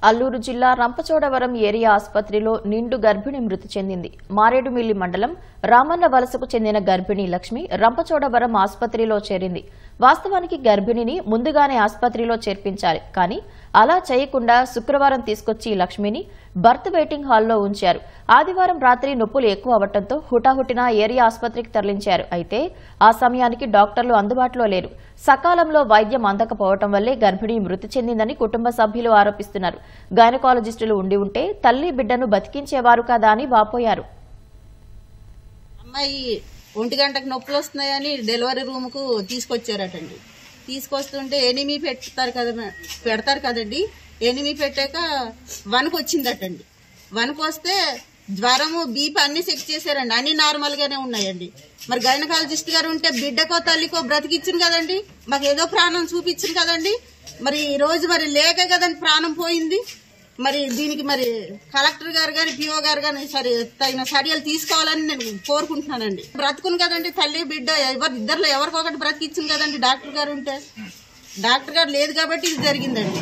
అల్లూరు జిల్లా రంపచోడవరం ఏరియా ఆసుపత్రిలో నిండు గర్భిణి మృతి చెందింది. మారేడుమిల్లి మండలం రామన్న వలసకు చెందిన గర్భిణి లక్ష్మి రంపచోడవరం ఆసుపత్రిలో చేరింది. వాస్తవానికి గర్భిణిని ముందుగానే ఆసుపత్రిలో చేర్పించాలి. కానీ అలా చేయకుండా శుక్రవారం తీసుకొచ్చి లక్ష్మిని బర్త్ వెయిటింగ్ హాల్లో ఉంచారు. ఆదివారం రాత్రి నొప్పులు ఎక్కువ అవడంతో హుటాహుటిన ఏరియా ఆసుపత్రికి తరలించారు. అయితే ఆ సమయానికి డాక్టర్లు అందుబాటులో లేరు. సకాలంలో వైద్యం అందకపోవడం వల్లే గర్భిణి మృతి చెందిందని కుటుంబ సభ్యులు ఆరోపిస్తున్నారు. గైనకాలజిస్టులు ఉండి ఉంటే తల్లి బిడ్డను బతికించేవారు కదా అని వాపోయారు. అమ్మాయి 1 గంటకు నొప్పులు వస్తున్నాయని డెలివరీ రూమ్ కు తీసుకొచ్చారటండి. తీసుకొస్తుంటే ఎనిమి పెడతారు కదండి. ఎనిమి పెట్టాక వణుకు వచ్చిందటండి. వణుకు వస్తే జ్వరము బీపీ అన్ని చెక్ చేశారండి. అన్ని నార్మల్ గానే ఉన్నాయండి. మరి గైనకాలజిస్ట్ గారు ఉంటే బిడ్డకో తల్లికో బ్రతికిచ్చింది కదండి. మాకు ఏదో ప్రాణం చూపించింది కదండి. మరి ఈ రోజు మరి లేక కదండి ప్రాణం పోయింది. మరి దీనికి మరి కలెక్టర్ గారు కానీ పిఓ గారు కానీ తగిన చర్యలు తీసుకోవాలని నేను కోరుకుంటున్నానండి. బ్రతుకును కదండి తల్లి బిడ్డ ఇద్దరిలో ఎవరికొకటి బ్రతికిచ్చింది కదండి. డాక్టర్ గారు ఉంటే డాక్టర్ గారు లేదు కాబట్టి ఇది జరిగిందండి.